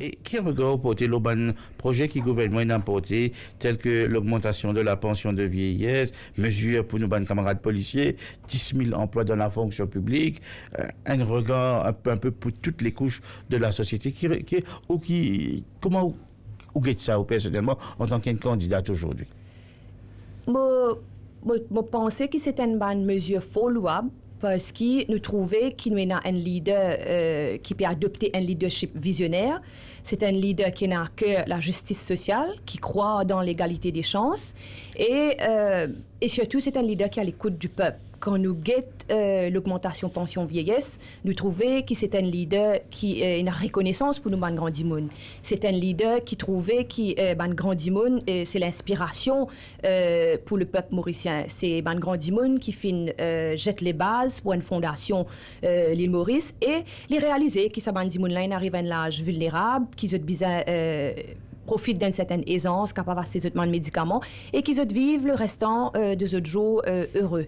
Et qui regarde porter le bon projet qui le gouvernement a porté, tel que l'augmentation de la pension de vieillesse, mesures pour nos bonnes camarades policiers, 10 000 emplois dans la fonction publique, un regard un peu pour toutes les couches de la société. Comment vous guettez ça, personnellement, en tant qu'un candidat aujourd'hui? Je pense que c'est une bonne mesure follow-up parce que nous trouvons qu'il y a un leader qui peut adopter un leadership visionnaire. C'est un leader qui n'a que la justice sociale, qui croit dans l'égalité des chances et surtout c'est un leader qui est à l'écoute du peuple. Quand nous guettons l'augmentation pension vieillesse, nous trouvons que c'est un leader qui a une reconnaissance pour nous, ban grand monde. C'est un leader qui trouvait que ban grand monde, c'est l'inspiration pour le peuple mauricien. C'est ban grand monde qui jette les bases pour une fondation l'île Maurice et les réaliser que ça ban monde là arrive à un âge vulnérable, qu'ils ont besoin profitent d'une certaine aisance, capable de ces autres médicaments et qu'ils vivent le restant de autres jours heureux.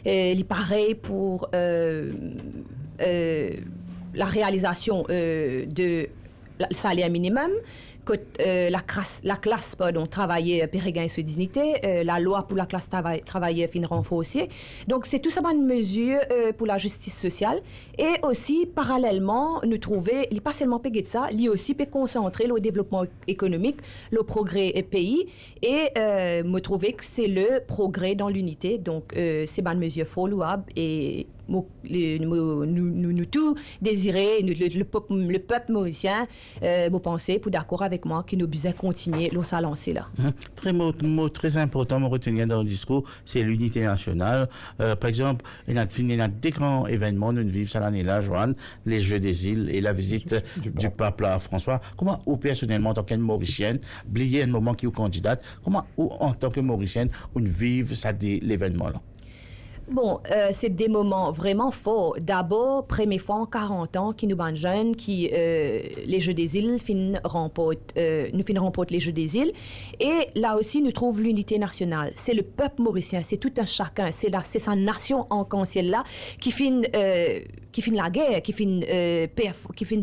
Il est pareil pour la réalisation de salaire minimum. Quand la classe travaillait pérégain sous dignité, la loi pour la classe travaillait fin renforcée. Donc c'est tout ça une mesure pour la justice sociale et aussi parallèlement nous trouver, il pas seulement payer de ça, il aussi peut concentrer le développement économique, le progrès pays et me trouver que c'est le progrès dans l'unité. Donc c'est une mesure follow-up et nous tous désirer le peuple mauricien vous pensez pour d'accord avec moi que nous besoin continuer à lancer là. Mot très important me retenir dans le discours, c'est l'unité nationale. Par exemple, il y a des grands événements nous vivons cette année-là, Joanne, les Jeux des îles et la visite du pape à François. Comment vous personnellement en tant qu'une Mauricienne, oubliez un moment qui vous candidate, comment vous en tant que Mauricienne vous vivez l'événement là? Bon, c'est des moments vraiment forts. D'abord, première fois en 40 ans, qui nous ban jeunes, qui les Jeux des îles remportent les Jeux des îles. Et là aussi, nous trouvons l'unité nationale. C'est le peuple mauricien, c'est tout un chacun, c'est sa nation en ciel là qui finit la guerre, qui finit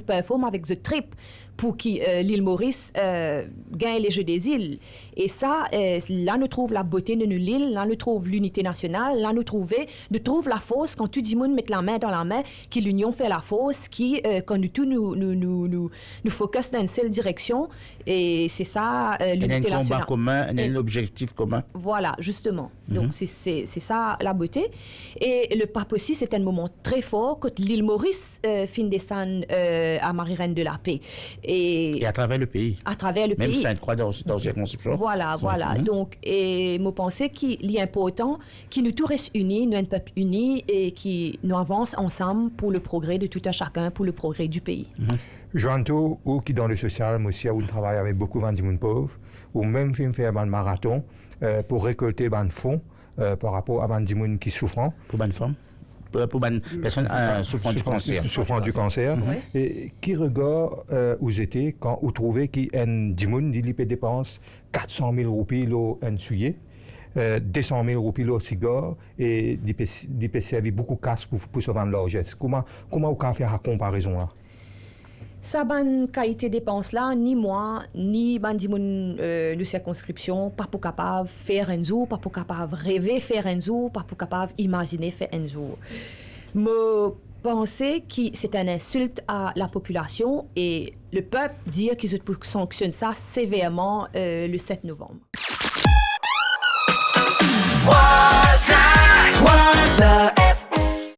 performer avec The Trip pour que l'île Maurice gagne les Jeux des îles. Et ça, là, nous trouvons la beauté de l'île, là, nous trouvons l'unité nationale, là, nous trouvons la force quand tout le monde met la main dans la main, que l'union fait la force, qui, quand nous tous nous focus dans une seule direction, et c'est ça, l'unité nationale. Il y a un combat commun, il y a un objectif commun. Voilà, justement. Donc, c'est ça la beauté. Et le pape aussi, c'est un moment très fort quand l'île Maurice finit descendre à Marie-Reine de la Paix. Et à travers le pays. À travers le pays. Même Sainte-Croix dans ses conceptions. Voilà. Donc, et je pense qu'il est important que nous tous restent unis, nous un peuple uni et qui nous avance ensemble pour le progrès de tout un chacun, pour le progrès du pays. Joanto, ou qui dans le social, moi aussi, où on travaille avec beaucoup de monde pauvres, ou même faire un marathon pour récolter des fonds par rapport à des gens qui souffrent. Pour des femmes? Pour une personne souffrant du cancer. Et qui regarde où étiez quand vous trouvez qu'il y a des gens qui dépensent 400 000 roupies un soulier, 200 000 roupies le cigare et des servir beaucoup de casse pour se vendre leur geste. Comment vous pouvez faire la comparaison là? Ça bonne qualité dépense là, ni moi, ni bandimoun de circonscription, pas pour capable faire un jour, pas pour capable rêver faire un jour, pas pour capable imaginer faire un jour. Me penser que c'est une insulte à la population et le peuple dire qu'ils sanctionnent ça sévèrement le 7 novembre.